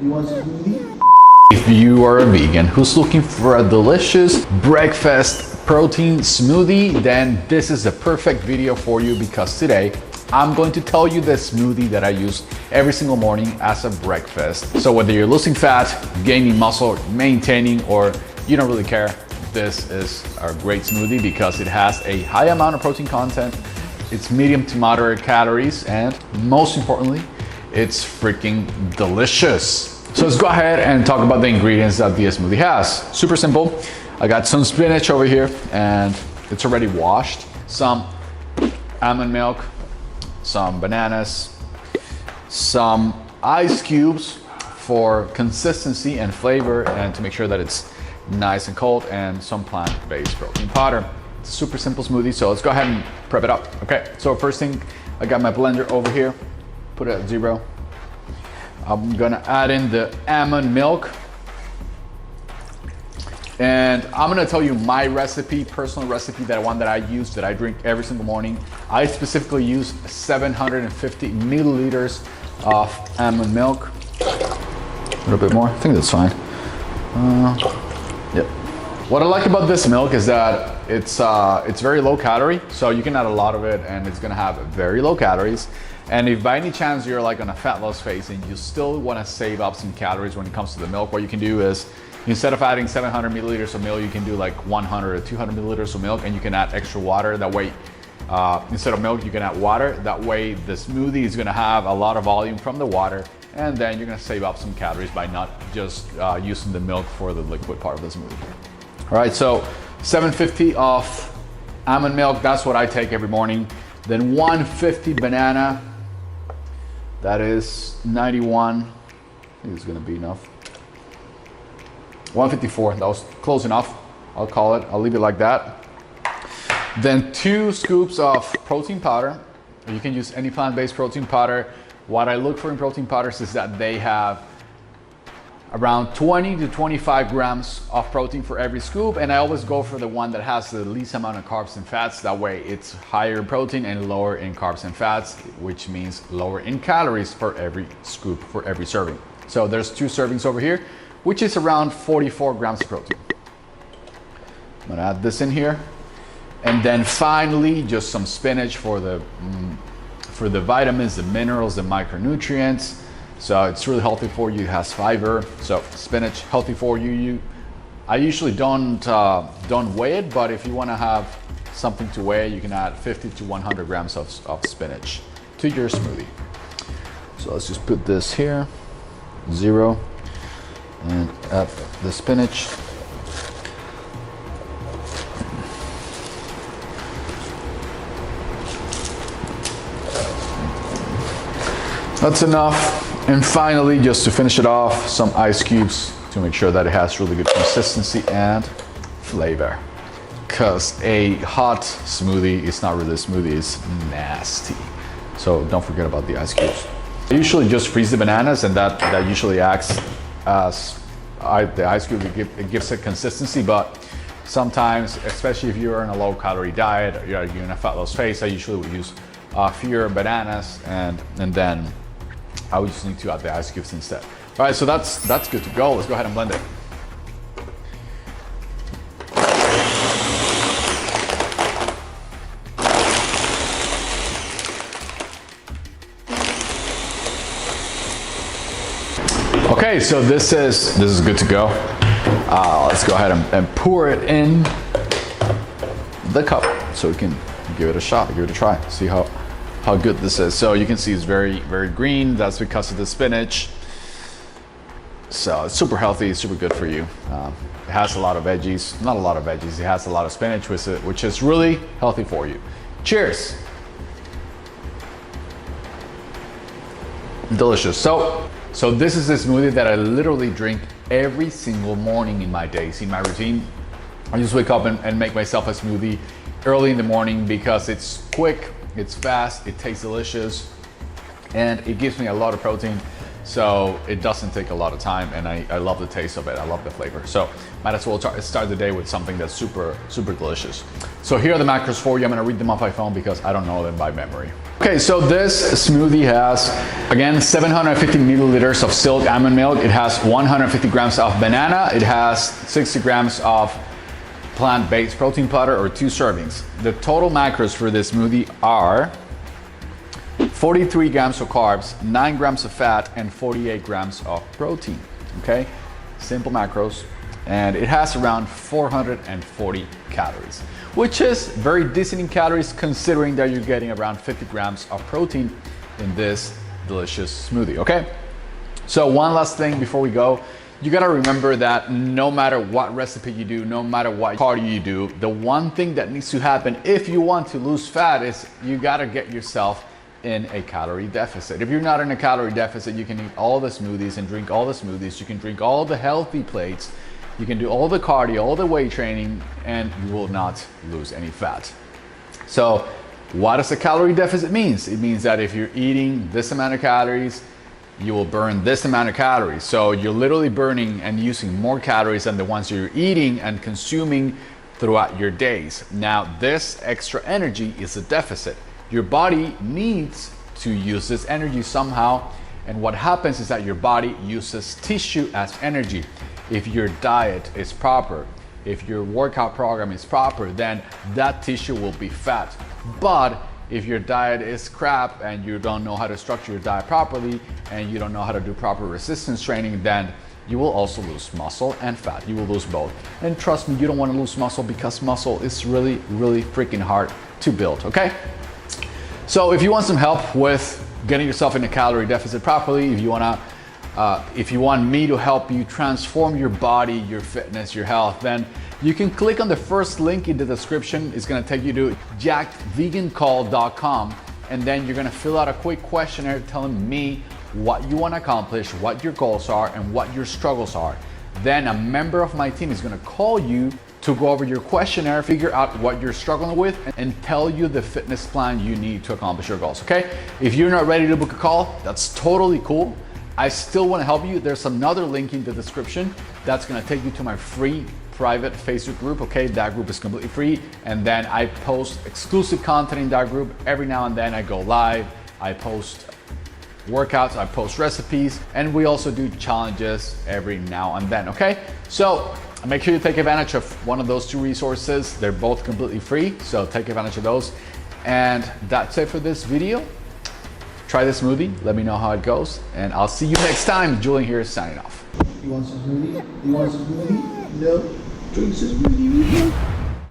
You want a smoothie? If you are a vegan who's looking for a delicious breakfast protein smoothie, then this is the perfect video for you, because today I'm going to tell you the smoothie that I use every single morning as a breakfast. So whether you're losing fat, gaining muscle, maintaining, or you don't really care, this is a great smoothie because it has a high amount of protein content, it's medium to moderate calories, and most importantly, it's freaking delicious. So let's go ahead and talk about the ingredients that the smoothie has. Super simple. I got some spinach over here and it's already washed, some almond milk, some bananas, some ice cubes for consistency and flavor and to make sure that it's nice and cold, and some plant-based protein powder. It's a super simple smoothie, so let's go ahead and prep it up. Okay, so first thing, I got my blender over here, put it at 0. I'm gonna add in the almond milk. And I'm gonna tell you my recipe, personal recipe, that one that I use, that I drink every single morning. I specifically use 750 milliliters of almond milk. A little bit more, I think that's fine. Yep. What I like about this milk is that it's very low calorie, so you can add a lot of it and it's gonna have very low calories. And if by any chance you're like on a fat loss phase and you still wanna save up some calories when it comes to the milk, what you can do is, instead of adding 700 milliliters of milk, you can do like 100 or 200 milliliters of milk, and you can add extra water. That way, instead of milk, you can add water. That way, the smoothie is gonna have a lot of volume from the water, and then you're gonna save up some calories by not just using the milk for the liquid part of the smoothie. All right, so 750 of almond milk, that's what I take every morning. Then 150 banana, that is 91, I think it's gonna be enough. 154, that was close enough. I'll call it, I'll leave it like that. Then 2 scoops of protein powder. You can use any plant-based protein powder. What I look for in protein powders is that they have around 20 to 25 grams of protein for every scoop, and I always go for the one that has the least amount of carbs and fats. That way it's higher in protein and lower in carbs and fats, which means lower in calories for every scoop, for every serving. So there's 2 servings over here, which is around 44 grams of protein. I'm gonna add this in here. And then finally, just some spinach for the vitamins, the minerals, the micronutrients. So it's really healthy for you, it has fiber. So spinach, healthy for you. I usually don't weigh it, but if you wanna have something to weigh, you can add 50 to 100 grams of spinach to your smoothie. So let's just put this here, 0. And add the spinach. That's enough. And finally, just to finish it off, some ice cubes to make sure that it has really good consistency and flavor. Because a hot smoothie is not really a smoothie, it's nasty. So don't forget about the ice cubes. I usually just freeze the bananas, and that usually acts as the ice cube. It gives it consistency, but sometimes, especially if you're in a low calorie diet, you're in a fat loss phase, I usually would use fewer bananas, and then I would just need to add the ice cubes instead. All right, so that's good to go. Let's go ahead and blend it. Okay, so this is good to go. Let's go ahead and pour it in the cup so we can give it a shot, give it a try, see how good this is. So you can see it's very, very green. That's because of the spinach. So it's super healthy, super good for you. It has a lot of veggies, not a lot of veggies, it has a lot of spinach, which is really healthy for you. Cheers. Delicious. So this is a smoothie that I literally drink every single morning in my days, in my routine. I just wake up and make myself a smoothie early in the morning because it's quick, it's fast, it tastes delicious, and it gives me a lot of protein So it doesn't take a lot of time, and I love the taste of it. I love the flavor. So might as well start the day with something that's super, super delicious. So here are the macros for you. I'm gonna read them off my phone because I don't know them by memory. Okay, so this smoothie has, again, 750 milliliters of silk almond milk. It has 150 grams of banana. It has 60 grams of plant-based protein powder, or 2 servings. The total macros for this smoothie are 43 grams of carbs, 9 grams of fat, and 48 grams of protein. Okay, simple macros. And it has around 440 calories, which is very decent in calories considering that you're getting around 50 grams of protein in this delicious smoothie. Okay, so one last thing before we go. You gotta remember that no matter what recipe you do, no matter what cardio you do, the one thing that needs to happen if you want to lose fat is you gotta get yourself in a calorie deficit. If you're not in a calorie deficit, you can eat all the smoothies and drink all the smoothies. You can drink all the healthy plates. You can do all the cardio, all the weight training, and you will not lose any fat. So what does a calorie deficit mean? It means that if you're eating this amount of calories, you will burn this amount of calories. So you're literally burning and using more calories than the ones you're eating and consuming throughout your days. Now, this extra energy is a deficit. Your body needs to use this energy somehow, and what happens is that your body uses tissue as energy. If your diet is proper, if your workout program is proper, then that tissue will be fat. But if your diet is crap and you don't know how to structure your diet properly and you don't know how to do proper resistance training, then you will also lose muscle and fat. You will lose both. And trust me, you don't want to lose muscle because muscle is really, really freaking hard to build, okay? So if you want some help with getting yourself in a calorie deficit properly, if you want me to help you transform your body, your fitness, your health, then you can click on the first link in the description. It's gonna take you to jackedvegancall.com, and then you're gonna fill out a quick questionnaire telling me what you wanna accomplish, what your goals are, and what your struggles are. Then a member of my team is gonna call you to go over your questionnaire, figure out what you're struggling with, and tell you the fitness plan you need to accomplish your goals, okay? If you're not ready to book a call, that's totally cool. I still wanna help you. There's another link in the description that's gonna take you to my free private Facebook group, okay? That group is completely free, and then I post exclusive content in that group. Every now and then I go live, I post workouts, I post recipes, and we also do challenges every now and then, okay? So make sure you take advantage of one of those 2 resources. They're both completely free, so take advantage of those. And that's it for this video. Try this smoothie, let me know how it goes, and I'll see you next time. Julian here signing off. You want some smoothie? You want some smoothie? No? Drink some smoothie with me?